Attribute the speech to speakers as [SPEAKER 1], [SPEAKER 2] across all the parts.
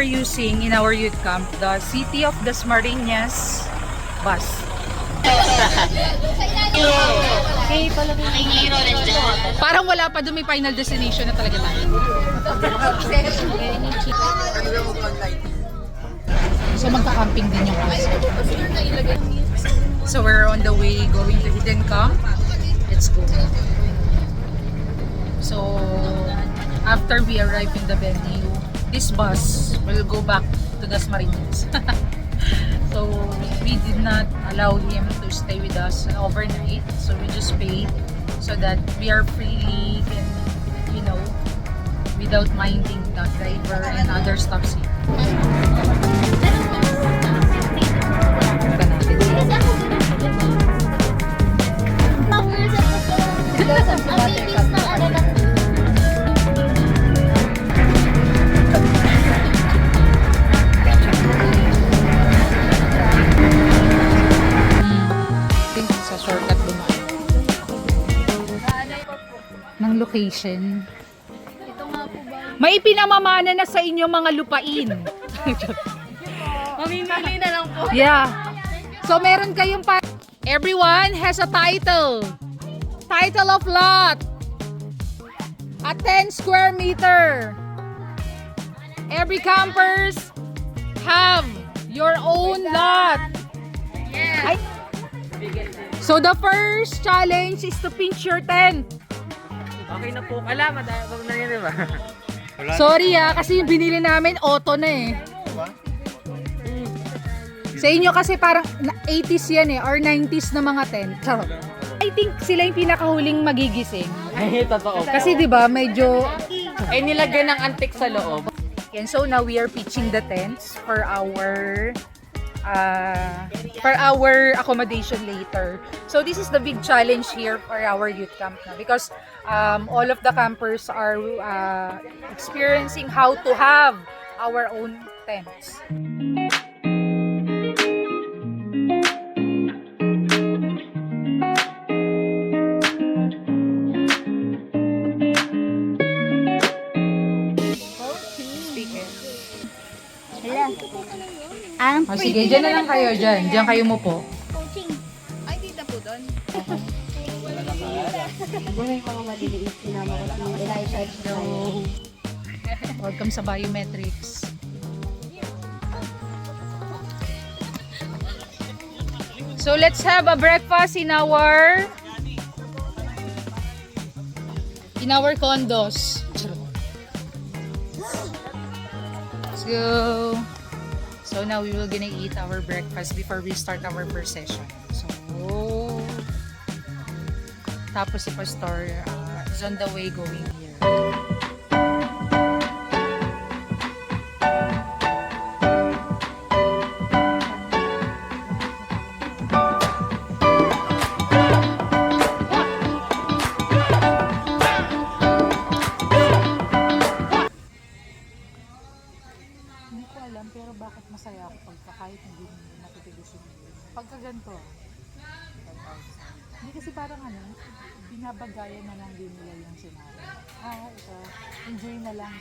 [SPEAKER 1] are using in our youth camp the City of Dasmariñas bus. Parang wala pa doon, may final destination na talaga tayo. So magka-camping din yung bus. So we're on the way going to Hidden Camp. Let's go. So after we arrive in the venue, this bus will go back to Dasmariñas. So we did not allow him to stay with us overnight. So we just paid so that we are freely and, you know, without minding the driver and other stops here. Shortcut dumaan ng location. May pinamamana na sa inyo mga lupain.
[SPEAKER 2] Mamimili na lang po.
[SPEAKER 1] Yeah. So meron kayong everyone has a title. Title of lot. A 10 square meter. Every campers have your own lot.
[SPEAKER 2] Yes.
[SPEAKER 1] So the first challenge is to pinch your tent.
[SPEAKER 3] Okay na po. Wala, madami na yun, diba?
[SPEAKER 1] Sorry kasi yung binili namin auto na eh. Sa inyo kasi parang 80s yan eh, or 90s na mga tent. So, I think sila yung pinakahuling magigising.
[SPEAKER 3] Ay, totoo.
[SPEAKER 1] Kasi 'di ba medyo
[SPEAKER 3] nilagyan ng antik sa loob.
[SPEAKER 1] and so now we are pitching the tents for our accommodation later. So this is the big challenge here for our youth camp na because all of the campers are experiencing how to have our own tents. Oh, sige, dyan na lang kayo dyan. Dyan kayo mo po.
[SPEAKER 2] Ay, dito po doon.
[SPEAKER 4] Buhay mga maliliit, sinama ko ng Elijah.
[SPEAKER 1] Welcome sa Biometrics. So let's have a breakfast in our condos. Let's go. So now we will gonna eat our breakfast before we start our first session. So tapos si Pastor is on the way going here. Hindi ko alam pero bakit masaya ako pagka kahit hindi matitigisin. Pagka ganito, hindi kasi parang binabagayan na lang din nila yung sinabi. Ito, enjoy na lang.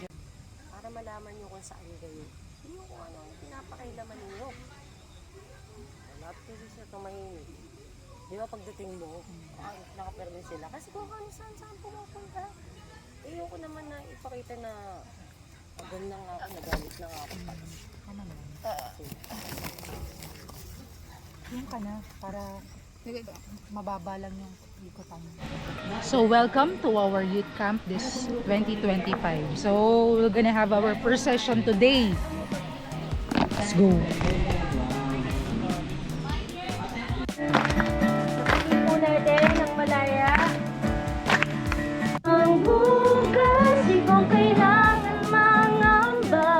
[SPEAKER 4] Para malaman nyo kung saan kayo. Hindi ko pinapakailaman ninyo. Lahat kasi siya tumahinig. Di ba pagdating mo, nakapermin sila. Kasi kung saan pumupunta. Ayoko naman na ipakita na agad na nga ako, nagalit na nga ako.
[SPEAKER 1] Ano naman? Yung ka na, para mababa lang yung ikutan. So welcome to our youth camp this 2025. So we're gonna have our first session today. Let's go.
[SPEAKER 4] Tingin po natin ang malaya. Ang bukas, di ko kailangan mangamba.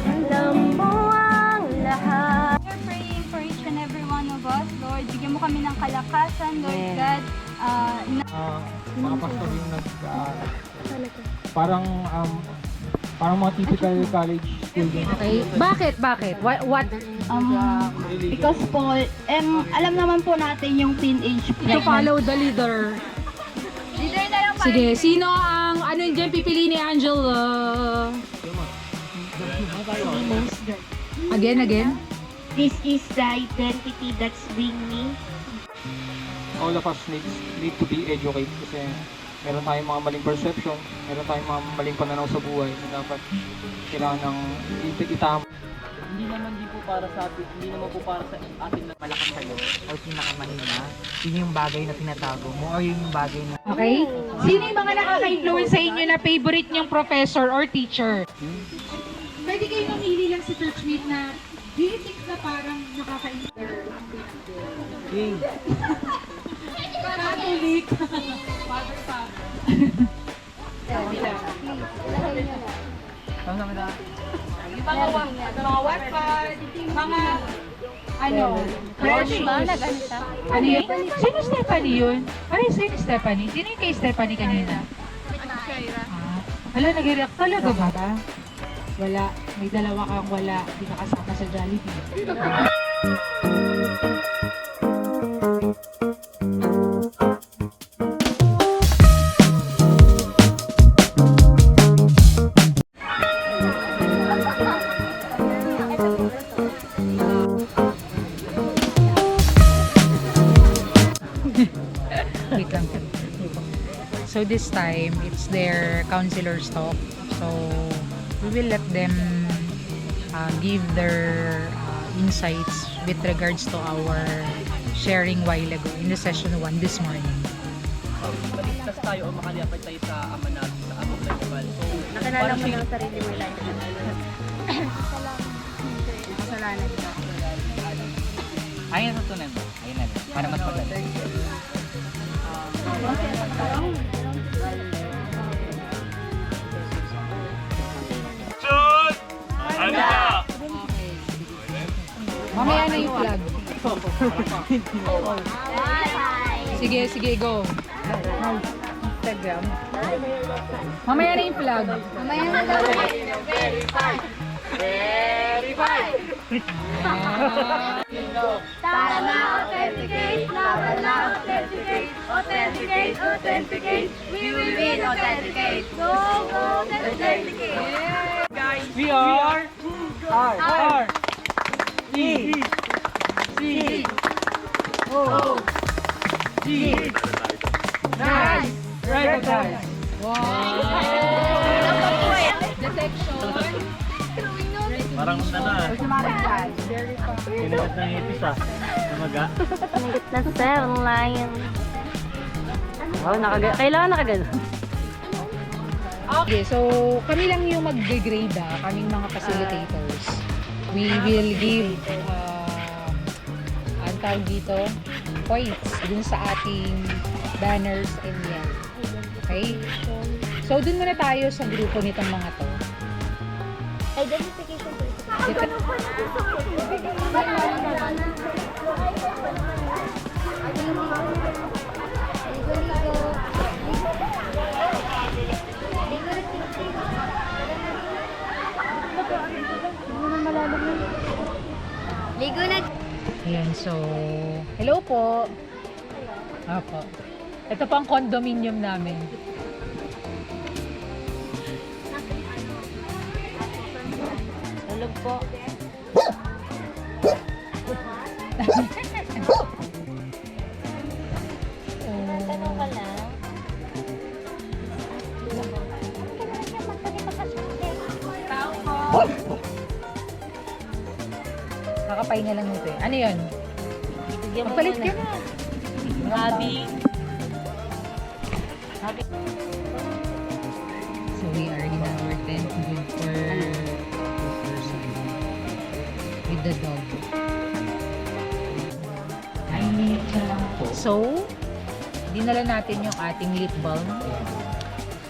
[SPEAKER 4] Alam mo ang lahat.
[SPEAKER 2] We're praying for each and every one of us, Lord. Bigyan mo kami ng kalakasan, Lord God.
[SPEAKER 5] Mga pastor yung parang mga typical college school din.
[SPEAKER 1] Okay. Bakit? What?
[SPEAKER 2] Because po, alam naman po natin yung teenage
[SPEAKER 1] To follow the leader.
[SPEAKER 2] Leader na lang
[SPEAKER 1] Sige, sino ang dyan pipili ni Angela?
[SPEAKER 2] most good.
[SPEAKER 1] Again.
[SPEAKER 2] This is the identity that's being me.
[SPEAKER 5] All of us need to be educated kasi meron tayong mga maling perception, meron tayong mga maling pananaw sa buhay na dapat kailangan ng itama.
[SPEAKER 3] Hindi naman po para sa atin na malakas kayo o pinakamahina. Yun yung bagay na tinatago mo o yun yung bagay na...
[SPEAKER 1] Okay? Sino yung mga nakaka-influence sa inyo na favorite niyong professor or teacher? Pwede kayo mamili lang si Churchmate na do you think na parang nakaka-influence?
[SPEAKER 3] King.
[SPEAKER 1] Catholic. Father Sam.
[SPEAKER 3] Sama na.
[SPEAKER 1] Mga Wattpad, mga ano, friendship. Ano yun? Sino Stephanie yun? Ano yung sino Stephanie? Sino yung kay Stephanie kanina? Hala, nag-react talaga ba? Wala. May dalawa kang wala. Hindi nakasama sa Jollibee. Wait lang. So this time, it's their counselor's talk. So we will let them give their insights with regards to our sharing while ago in the session 1 this morning.
[SPEAKER 3] Maligtas tayo o makaliapit tayo sa ama natin, sa among level. So,
[SPEAKER 2] Nakilala mo ng sarili mo lang. Kasalanan ka.
[SPEAKER 3] ayun na tutunan mo. Ayun na lang. Para mas maganda.
[SPEAKER 1] Mamaya na yung flag. Sige, go. Instagram. Mamaya na yung flag.
[SPEAKER 2] Mamaya na daw. Tara na, authenticate, tara na, authenticate, authenticate, authenticate, we will be authenticate, go, authenticate.
[SPEAKER 3] We are R E C O G.
[SPEAKER 2] Nice.
[SPEAKER 3] Recognize.
[SPEAKER 1] Detection.
[SPEAKER 6] Parang na. Kinagat ng ipis ah. Namaga.
[SPEAKER 2] Sinagot na 7 lion. Wow, kailangan nakagano.
[SPEAKER 1] Okay, so kami lang yung mag-grade kaming mga facilitators. We will give ang tawag dito, points dun sa ating banners and yan. Okay? So dun muna tayo sa grupo nitong mga to.
[SPEAKER 2] Identification Ligo na.
[SPEAKER 1] Ayan, so hello po. Apo. Ito po ang condominium namin.
[SPEAKER 2] Tulog po. Tanong ka lang.
[SPEAKER 1] Kakapahinga lang nito eh. Ano yun? Magpalit ka na.
[SPEAKER 3] Happy.
[SPEAKER 1] So we are in our tent good for person with the dog. So, dinala natin yung ating lip balm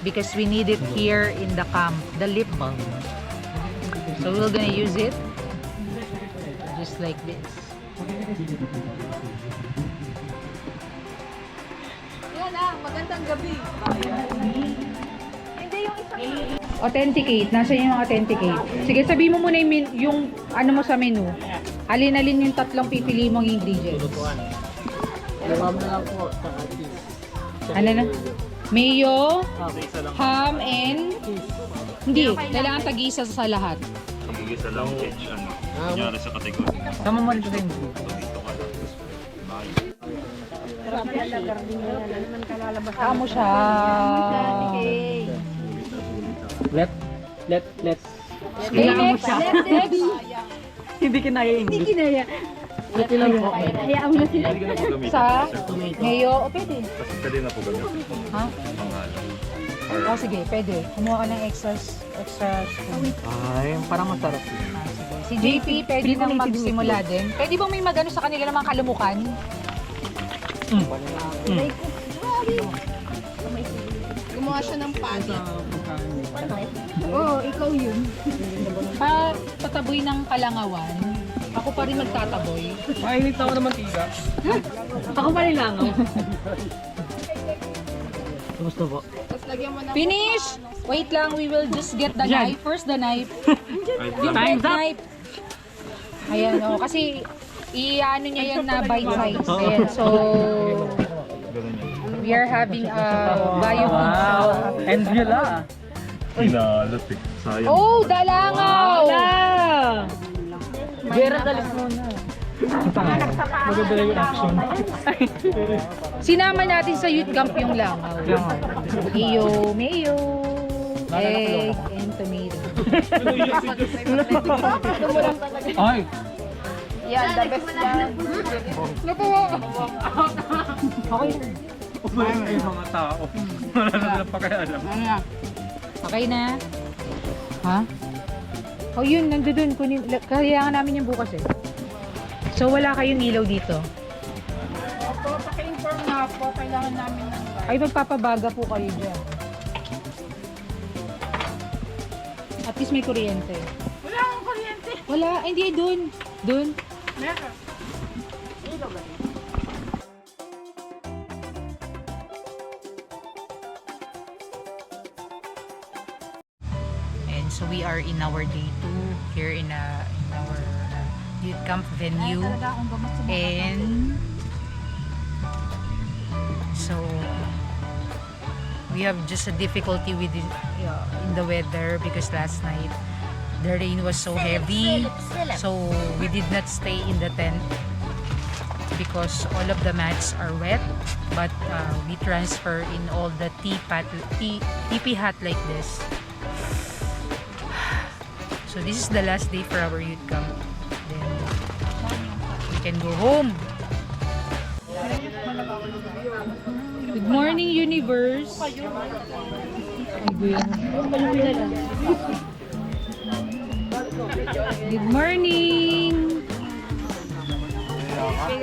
[SPEAKER 1] because we need it here in the camp, the lip balm. So we're gonna use it just like this. Authenticate. Nasaan yung authenticate? Sige, sabihin mo muna yung ano mo sa menu. Alin-alin yung tatlong pipili mong ingredients.
[SPEAKER 6] Lumam na lang po. Saka cheese.
[SPEAKER 1] Ano na? Mayo,
[SPEAKER 6] Okay, isa lang.
[SPEAKER 1] ham, and... Hindi, kailangan tag-isa sa lahat.
[SPEAKER 7] isa lang each ano. Kunyari sa category.
[SPEAKER 3] Sama mo rin sa yung group.
[SPEAKER 7] So dito ka lang. Bye.
[SPEAKER 1] Kamo siya.
[SPEAKER 3] Let's
[SPEAKER 1] Kailangan mo siya.
[SPEAKER 3] hindi kinaya yung
[SPEAKER 2] Hindi kinaya. Hayaan mo na sila.
[SPEAKER 7] Pwede ka na po gamitin.
[SPEAKER 1] Sa
[SPEAKER 7] sir.
[SPEAKER 1] ngayo, o pwede.
[SPEAKER 7] Kasi pwede na po gamitin.
[SPEAKER 1] Ha?
[SPEAKER 7] Pangalan. Or
[SPEAKER 1] O sige, pwede. Kumuha ka ng extra spoon.
[SPEAKER 3] Ay, parang masarap.
[SPEAKER 1] Ah, sige. Si JP, pwede nang magsimula din. Pwede bang may magano sa kanila namang kalumukan?
[SPEAKER 2] Gumawa siya ng pati. Oo, ikaw yun.
[SPEAKER 1] Pataboy ng kalangawan. Ako pa rin magtataboy.
[SPEAKER 3] Mainit ako naman tiga.
[SPEAKER 2] Ako pa rin lang.
[SPEAKER 3] Gusto po.
[SPEAKER 2] Tapos lagyan mo ng...
[SPEAKER 1] Finish! Wait lang, we will just get the knife. First the knife. Yung bread knife. Ayan, o. Kasi, i-ano niya yan na bite size. Ayan, so,
[SPEAKER 7] ganun yan.
[SPEAKER 1] we are having a bio-pizza.
[SPEAKER 3] And yula.
[SPEAKER 7] Pinalot eh. Sayang.
[SPEAKER 1] Oh, dalangaw!
[SPEAKER 3] Vera dalis muna. Maganda yung action.
[SPEAKER 1] Sinama natin sa youth camp yung langaw. Iyo, mayo, egg, and tomato.
[SPEAKER 3] Ay!
[SPEAKER 2] Yan, the best yan.
[SPEAKER 3] Umayin na yung mga tao. Wala na lang pakialam.
[SPEAKER 1] Okay na? Ha? Oh, yun, nandoon. Kailangan namin yung bukas eh. So, wala kayong ilaw dito?
[SPEAKER 2] Opo, paki-inform na po. Kailangan namin ng
[SPEAKER 1] Ay, magpapabaga po kayo dyan. At least may kuryente.
[SPEAKER 2] Wala akong kuryente.
[SPEAKER 1] Wala, hindi, dun. Dun.
[SPEAKER 2] Meron.
[SPEAKER 1] And so we are in our day 2 here in our youth camp venue. And so we have just a difficulty with it, in the weather because last night the rain was so heavy. So we did not stay in the tent because all of the mats are wet. But we transfer in all the teepee hut like this. So this is the last day for our youth camp. Then we can go home. Good morning, universe. Good morning.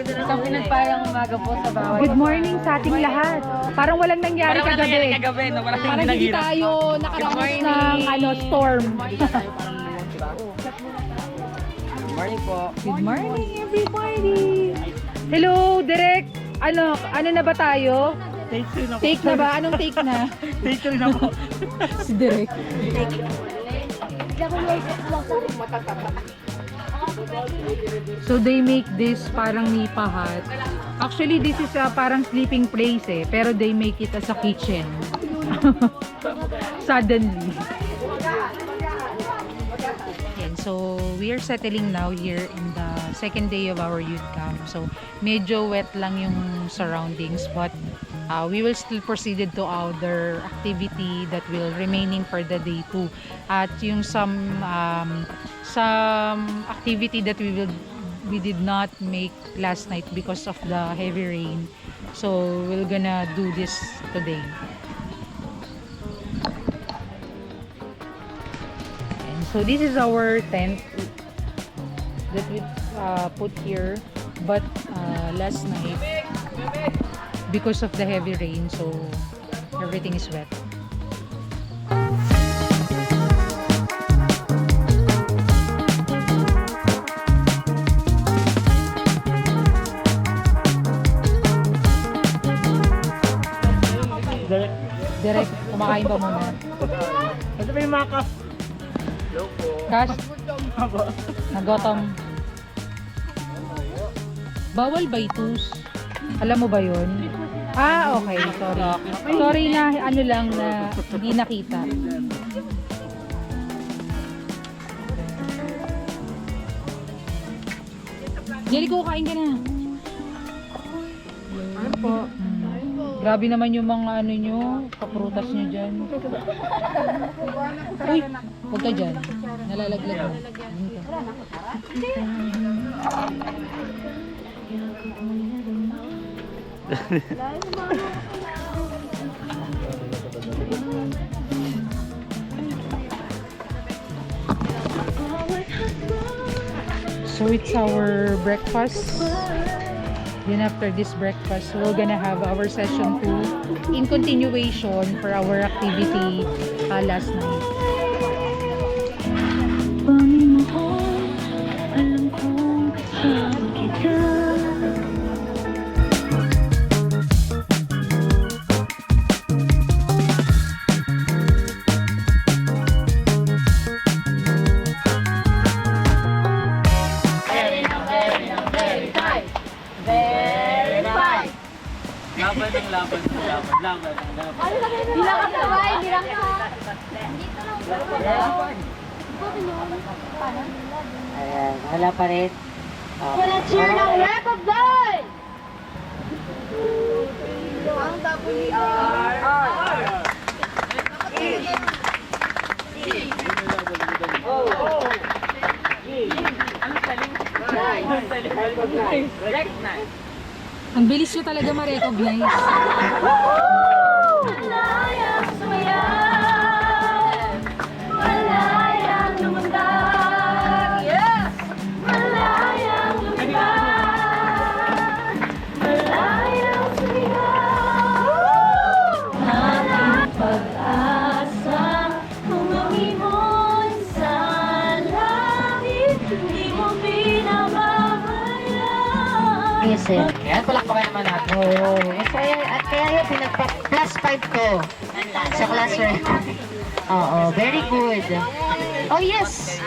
[SPEAKER 1] Isang pinagparang umaga po sa bawat. Good morning sa ating lahat. Parang walang nangyari kagabi. Parang hindi tayo nakaranas ng storm.
[SPEAKER 3] Morning po.
[SPEAKER 1] Good morning, everybody! Hello, Direk! Ano na ba tayo? Take na ba? Anong take na?
[SPEAKER 3] Take rin ako.
[SPEAKER 1] Si Direk. So they make this parang nipa hut. Actually, this is a parang sleeping place eh. Pero they make it as a kitchen. Suddenly. Yan. So, we are settling now here in the second day of our youth camp. So, medyo wet lang yung surroundings, but we will still proceed to other activity that will remaining for the day 2. At yung some activity that we did not make last night because of the heavy rain. So, we're gonna do this today. So this is our tent that we put here, but last night because of the heavy rain, so everything is wet. Direct, kumakain ba muna?
[SPEAKER 3] Ito pa yung makas.
[SPEAKER 1] Cash? Nagotom. Bawal ba itus? Alam mo ba yun? Ah, okay. Sorry. Sorry na ano lang na hindi nakita. Jericho, kain ka na. Ano po? Grabe naman yung mga ano nyo, kaprutas nyo dyan. Uy, huwag ka dyan. Nalalaglag mo. So it's our breakfast. Then after this breakfast, we're gonna have our session 2 in continuation for our activity last night.
[SPEAKER 3] Laban ng laban ng laban. Laban ng laban.
[SPEAKER 2] Bilang ka sabay, bilang ka.
[SPEAKER 4] Ayan, wala pa rin.
[SPEAKER 2] Wala cheer ng Rep of God! Ang W-R.
[SPEAKER 1] Ang bilis nyo talaga ma-recognize.
[SPEAKER 2] Malayang sumayaw, malayang lumundag, yes! Malayang lumipad, malayang sumigaw, malayang pag-asa, umamihon sa langit, hindi mo pinababayaan.
[SPEAKER 4] Yes, eh. Yan, palakpakan naman natin. Oo. At kaya yun, plus 5 ko sa classroom. Oo, very good. Oh, yes.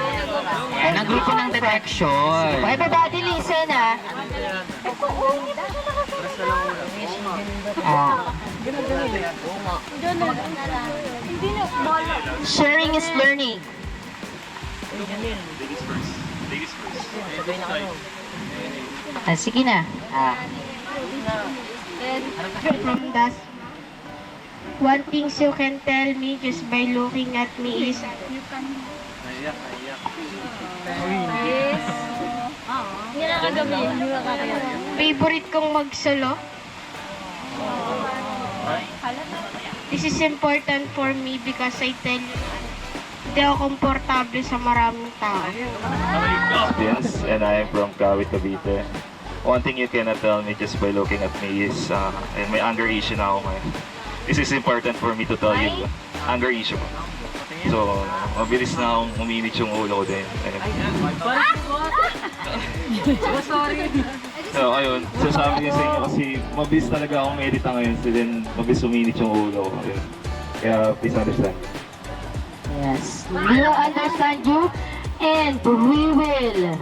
[SPEAKER 3] Yan ang grupo ng direction.
[SPEAKER 4] Oh, everybody listen, ha. Sharing is learning. Sige na.
[SPEAKER 8] From that, one thing you can tell me just by looking at me is favorite kong magsolo. This is important for me because I tell you, hindi ako komportable sa maraming tao.
[SPEAKER 7] Vince, and I am from Kawit, Cavite. One thing you cannot tell me just by looking at me is, and may anger issue na ako ngayon. This is important for me to tell you. Anger issue ko. So, mabilis na akong uminit yung ulo ko din. So, ayun. So, sabi niya sa inyo kasi mabilis talaga akong edit ngayon. So, then, mabilis uminit yung ulo ko. Ayun. Kaya, please understand.
[SPEAKER 4] Yes. We will understand you and we will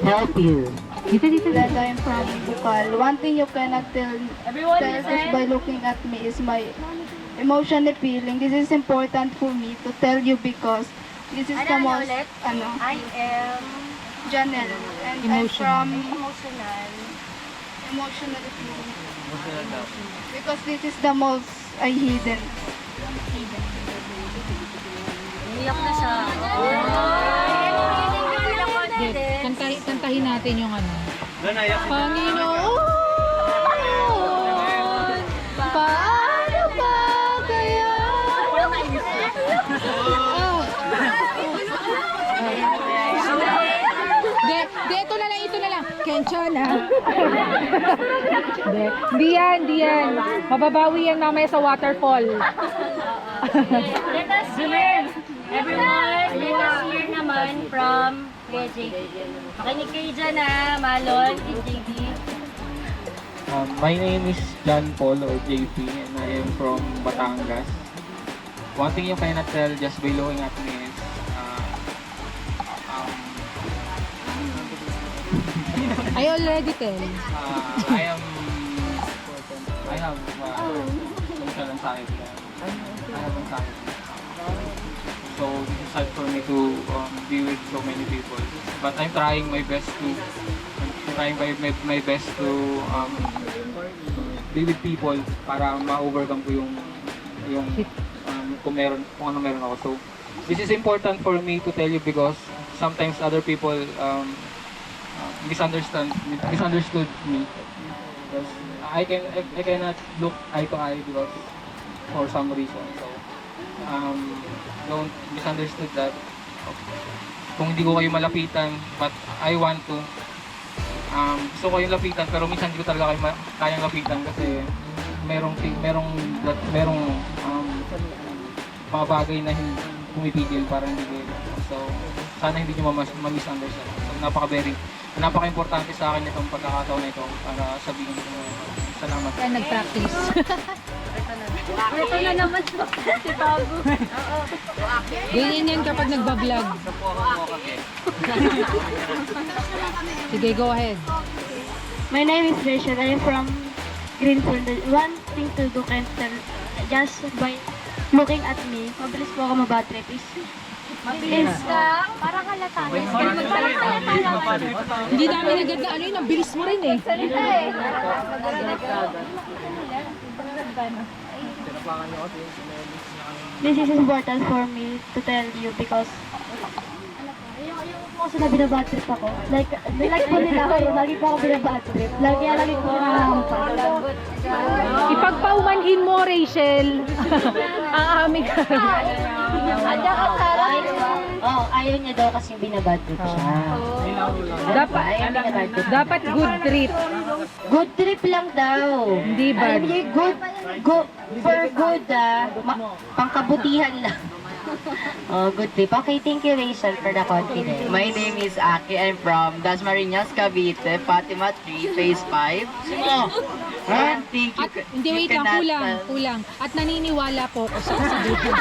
[SPEAKER 4] help you.
[SPEAKER 8] That I'm from Bukal. One thing you cannot tell just by looking at me is my emotional feeling. This is important for me to tell you because this is the most,
[SPEAKER 2] I am
[SPEAKER 8] Janelle. And I'm from emotional feeling. Because this is the most hidden.
[SPEAKER 2] Iyak na siya.
[SPEAKER 1] Kantahin natin yung ano. Panginoon, paano ba kaya? Ito na lang. Kenchana. Di yan. Mababawi yan mamaya sa waterfall.
[SPEAKER 2] Let us hear, everyone, let us hear naman from JD. Makinig kayo dyan ha, Malon, JD.
[SPEAKER 5] My name is John Paul or JP and I am from Batangas. One thing you cannot tell just by looking at me is
[SPEAKER 1] I already tell.
[SPEAKER 5] I have social anxiety. I have anxiety. So this is hard for me to be with so many people. But I'm trying my best to trying my best to be with people para ma-overcome ko yung kung ano meron ako. So, this is important for me to tell you because sometimes other people misunderstood me. Because I cannot look eye to eye because for some reason. So, don't misunderstood that. Kung hindi ko kayo malapitan, but I want to. Gusto ko kayong lapitan pero minsan hindi ko talaga kayo kayang lapitan kasi merong mga bagay na hindi pumipigil para hindi kayo. So, sana hindi nyo ma-misunderstand. So, napaka-importante sa akin itong pagkakataon na ito para sabihin ko salamat.
[SPEAKER 1] Kaya nag-practice.
[SPEAKER 2] Ito na naman si Tago.
[SPEAKER 1] Ganyan yan kapag nagbablog. Sige, go ahead.
[SPEAKER 8] My name is Rachel. I am from Greenfield. One thing to do can tell just by looking at me. Mabilis po ako mabad trip is
[SPEAKER 2] Mabilis ka. Parang halata. Parang halata naman.
[SPEAKER 1] Hindi namin agad na ano yun, ang bilis mo rin eh.
[SPEAKER 2] Salita eh.
[SPEAKER 8] this is important for me to tell you because yung kasi na binabad trip ako. Like po nila ako, lagi po ako binabad trip. Lagi po nakahampan.
[SPEAKER 1] Ipagpaumanhin mo, Rachel. Ang aming
[SPEAKER 2] Ada ka, Sarah.
[SPEAKER 4] Ayaw niya daw kasi binabad trip siya.
[SPEAKER 1] dapat good trip.
[SPEAKER 4] Good trip lang daw.
[SPEAKER 1] Hindi bad.
[SPEAKER 4] Alam niyo, for good pangkabutihan lang. Oh, good trip. Okay, thank you Rachel for the confidence.
[SPEAKER 9] My name is Aki. I'm from Dasmariñas, Cavite, Fatima 3, Phase 5. And think you,
[SPEAKER 1] At, hindi, wait lang, kulang. At naniniwala po ako sa kasabihan.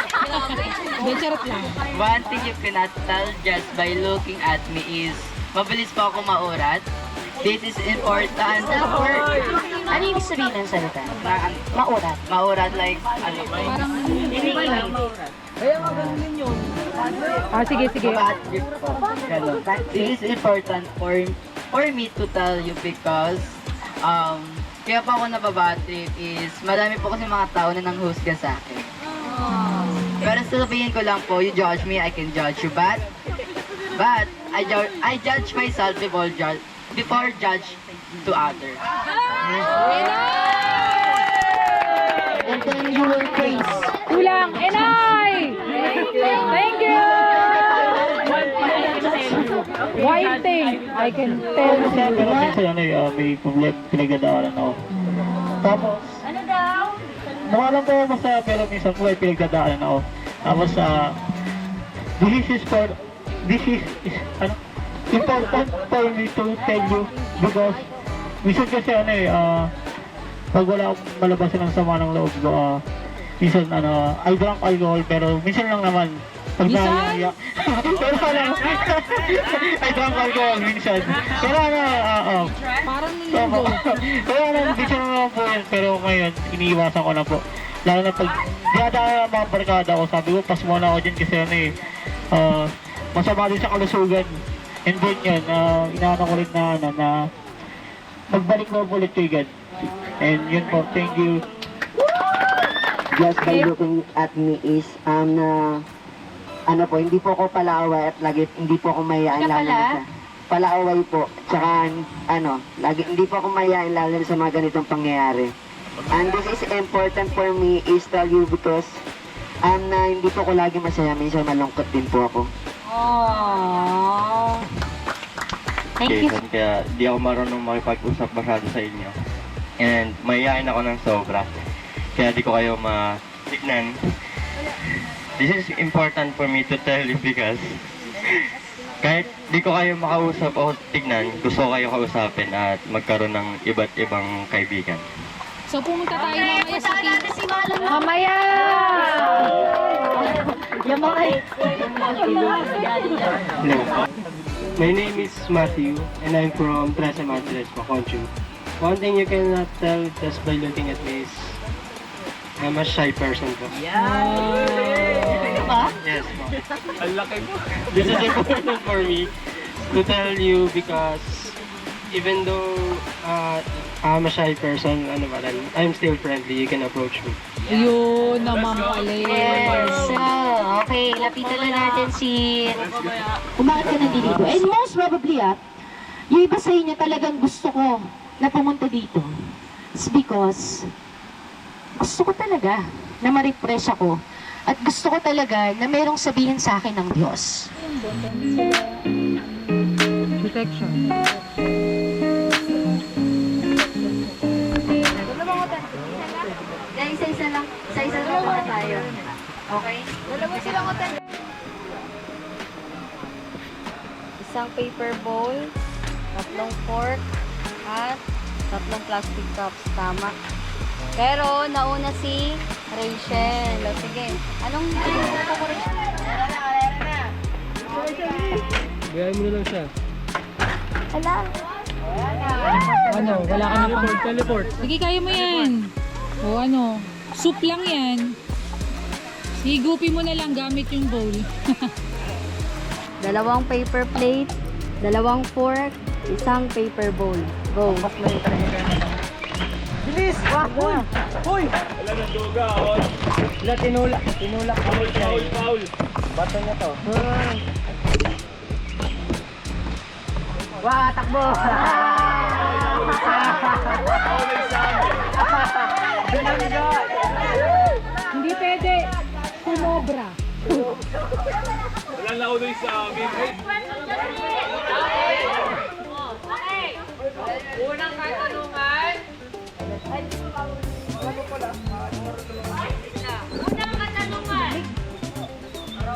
[SPEAKER 1] Hindi, charot lang.
[SPEAKER 9] One thing you cannot tell just by looking at me is, mabilis pa ako maurat. This is important for,
[SPEAKER 4] Ano yung ibig sabihin ng salita? Maurat.
[SPEAKER 9] maurat like, ano,
[SPEAKER 1] Sige.
[SPEAKER 9] bad trip po. Ganun. This is important for me to tell you because, kaya pa ako nababad trip is, marami po kasi mga tao na nanghusga sa akin. Pero sasabihin ko lang po, you judge me, I can judge you, but I judge myself before judge to others.
[SPEAKER 4] And then you will praise.
[SPEAKER 1] Kulang. Enay! Thank you! One thing I can tell
[SPEAKER 6] Pero minsan may problem, pinagdadaanan ako. Tapos,
[SPEAKER 2] Ano daw?
[SPEAKER 6] mukha lang po masaya pero minsan po ay pinagdadaanan ako. Tapos, this is important for me to tell you because minsan kasi pag wala akong malabasan ng sama ng loob ko, minsan I drank alcohol pero minsan lang naman. Pag
[SPEAKER 1] Minsan?
[SPEAKER 6] pero I drank alcohol minsan. Pero
[SPEAKER 1] parang nilinggo.
[SPEAKER 6] pero minsan naman po yun. Pero ngayon, iniiwasan ko na po. Lalo na pag dinadaan ang mga barkada ko, sabi ko, pas muna ako dyan kasi masama din sa kalusugan. And then yun, inaano ko rin na magbalik mo ulit kay God. And yun po, thank you.
[SPEAKER 4] Just by looking at me is, hindi po ako palaaway at lagi, hindi po ako mayayain lalo sa palaaway po. Tsaka, hindi po ako mayayain lalo sa mga ganitong pangyayari. And this is important for me is tell you because, hindi po ako lagi masaya, minsan malungkot din po ako.
[SPEAKER 6] Thank you. Kaya di ako marunong makipag-usap masyado sa inyo. And mayayain ako ng sobra. Kaya di ko kayo matignan. This is important for me to tell you because kahit di ko kayo makausap o tignan, gusto ko kayo kausapin at magkaroon ng iba't ibang kaibigan.
[SPEAKER 1] So pumunta tayo mamaya sa Mamaya!
[SPEAKER 6] Hello. My name is Matthew and I'm from Trece Madres, Maconcho. One thing you cannot tell just by looking at me is I'm a shy person po. Yes po. This is important for me to tell you because
[SPEAKER 5] even though I'm a shy person, ano ba rin, I'm still friendly. You can approach me.
[SPEAKER 1] Yun naman pala.
[SPEAKER 2] Yes. So, okay. Lapitan na natin si...
[SPEAKER 10] Kung bakit ka nandito. And most probably, yung iba sa inyo talagang gusto ko na pumunta dito. It's because gusto ko talaga na ma-refresh ako. At gusto ko talaga na mayroong sabihin sa akin ng Diyos.
[SPEAKER 1] Protection.
[SPEAKER 2] Isa-isa lang. Isa-isa lang muna tayo. Okay?
[SPEAKER 8] Dalawa silang hotel.
[SPEAKER 2] Isang paper bowl, 3 fork, at 3 plastic cups. Tama. Pero, nauna si Rachel. O, sige. Anong gusto ko, Rachel?
[SPEAKER 5] Gayahin mo na lang siya.
[SPEAKER 2] Hala.
[SPEAKER 1] Ano, wala ka na pang...
[SPEAKER 5] Teleport.
[SPEAKER 1] Sige, kaya mo yan. O ano, soup lang yan. Higupin mo na lang gamit yung bowl.
[SPEAKER 2] 2 paper plate, 2 fork, 1 paper bowl. Go.
[SPEAKER 3] Bilis! Hoy! Hoy! Wala na duga, hoy! Wala, tinulak. Tinulak. Foul. Bato niya to. Wah, takbo!
[SPEAKER 1] Hindi pwede. Sumobra.
[SPEAKER 7] Wala na ako doon sa amin.
[SPEAKER 1] Unang katanungan. Unang katanungan.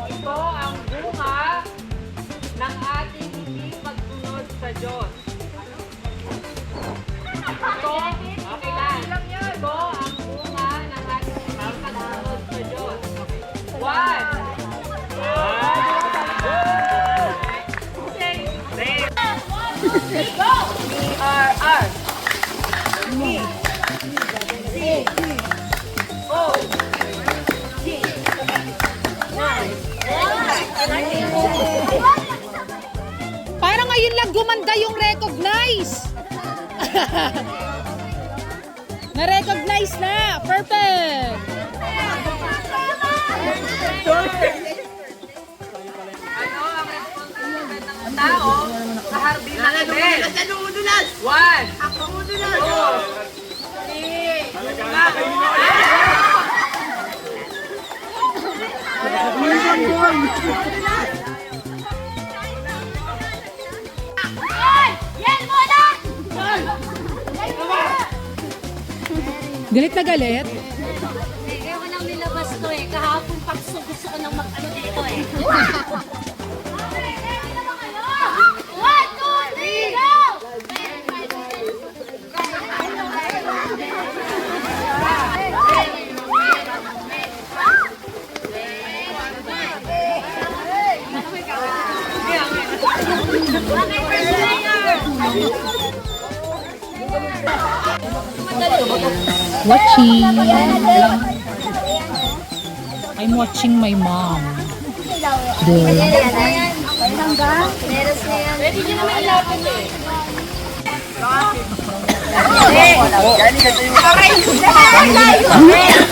[SPEAKER 1] Ito ang bunga ng ating hindi pagsunod sa Diyos. Ito, okay lang. Ito ang bunga ng ating hindi pagsunod sa Diyos. 1. Parang ngayon lang gumanda yung recognize. Na-recognize na. Perfect. Ano ang responsibilidad ng tao sa hardin ng event? 1, 2, 3. Galit na galit?
[SPEAKER 2] Kaya ko nang nilabas to eh. Kahapon gusto ko nang mag-ano dito eh. 1, 2, 3, go!
[SPEAKER 1] Watching. I'm watching my mom.
[SPEAKER 2] Pwede nyo naman ilapit eh.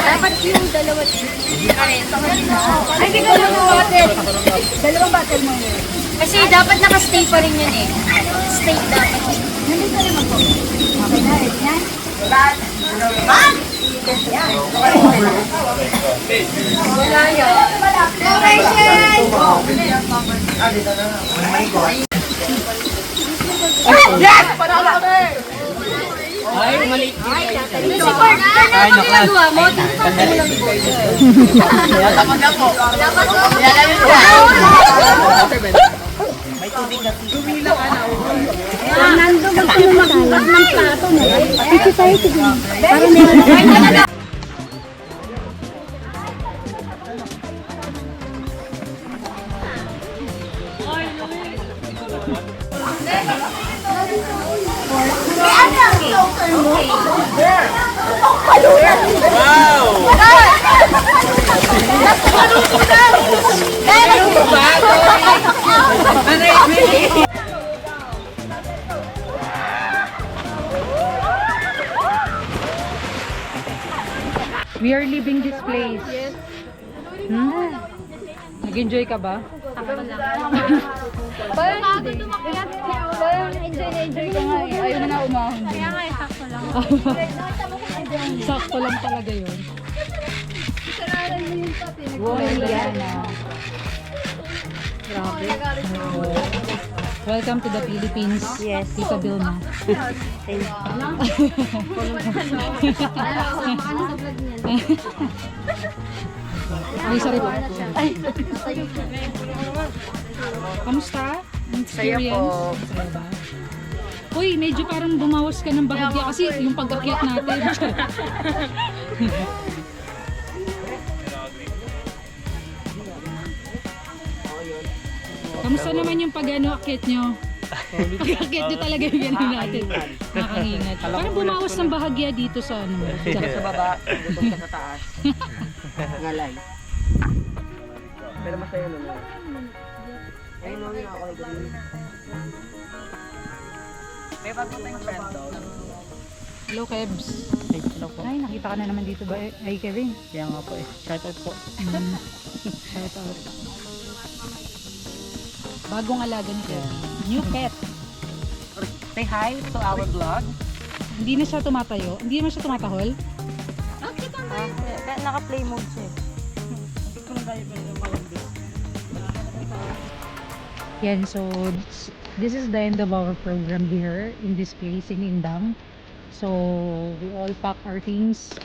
[SPEAKER 2] Dapat yung dalawa. Ay, hindi ko lang water. Dalawang bottle mo yun. Kasi dapat nakastay pa rin yun eh. Stay dapat. Nandito naman po. Okay na, ready na? Wala yan.
[SPEAKER 1] Yes! Panalo kami!
[SPEAKER 3] Ay, maliit.
[SPEAKER 2] Si Bart, ano ang ginagawa mo? Tinatapos mo lang po.
[SPEAKER 3] Tamad na po.
[SPEAKER 2] Dapat mo.
[SPEAKER 3] May tubig na tumila ka na.
[SPEAKER 2] Nando, magpumagulap ng plato mo. Piti tayo sige. Para meron.
[SPEAKER 1] We are leaving this place. Hmm? Nag-enjoy ka ba?
[SPEAKER 2] Parang enjoy na enjoy ko nga eh. Ayaw na umahon. Kaya nga, sakto lang.
[SPEAKER 1] Sakto lang talaga yun.
[SPEAKER 2] Sararan mo yung top eh.
[SPEAKER 1] Wow, yan na. Grabe. Welcome to the Philippines.
[SPEAKER 2] Yes.
[SPEAKER 1] Tita Vilma. Ay, sorry po. Kamusta? Experience? Saya ba? Uy, medyo parang bumawas ka ng bahagya kasi yung pag-akyat natin. Kamusta naman yung pag-akyat nyo? Pag-akyat nyo talaga yung gano'n natin. Nakakingat. Parang bumawas ng bahagya dito sa ano.
[SPEAKER 3] Sa baba, butong sa taas. Ngalay. Pero masaya naman. Ayun mo yung ako nag-green. May bago tayong friend daw.
[SPEAKER 1] Hello, Kebs.
[SPEAKER 3] Hello po.
[SPEAKER 1] Ay, nakita ka na naman dito ba? Ay, Kevin.
[SPEAKER 3] Kaya nga po eh. Shout out po.
[SPEAKER 1] Shout out. Bagong alaga ni Kevin. New pet.
[SPEAKER 3] Say hi to our vlog.
[SPEAKER 1] Hindi na siya tumatayo. Hindi naman siya tumatahol.
[SPEAKER 2] Naka-play mode siya.
[SPEAKER 1] Yan, so this is the end of our program here in this place in Indang. So we all pack our things,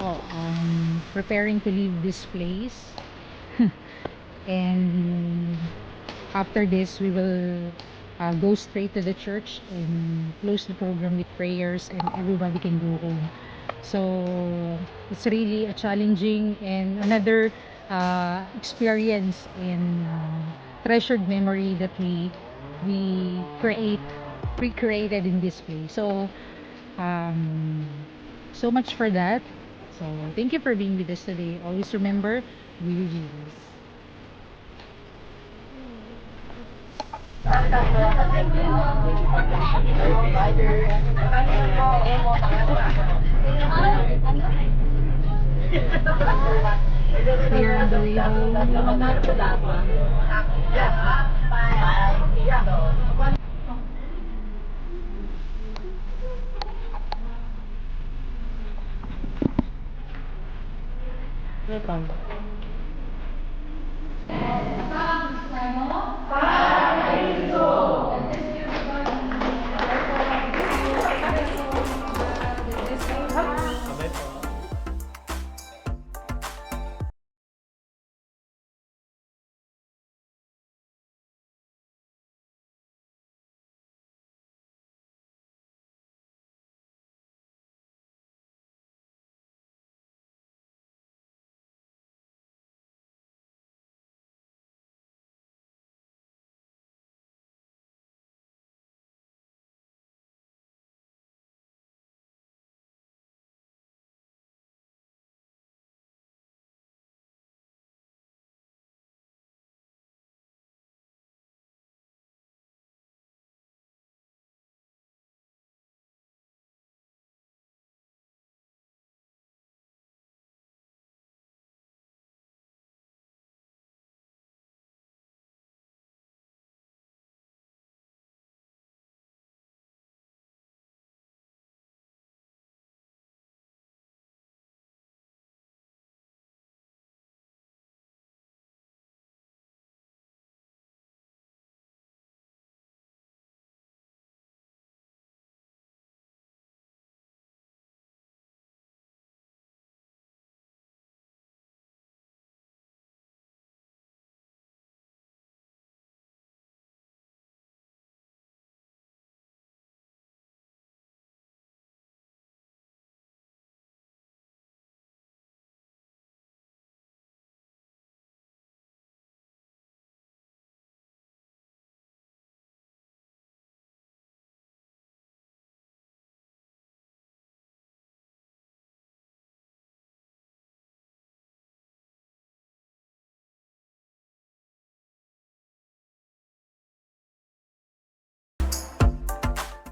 [SPEAKER 1] preparing to leave this place. And after this, we will go straight to the church and close the program with prayers, and everybody can go home. So it's really a challenging and another experience and treasured memory that we recreated in this place. So so much for that. So thank you for being with us today. Always remember, we will be Jesus. We are on the way home.
[SPEAKER 3] Welcome.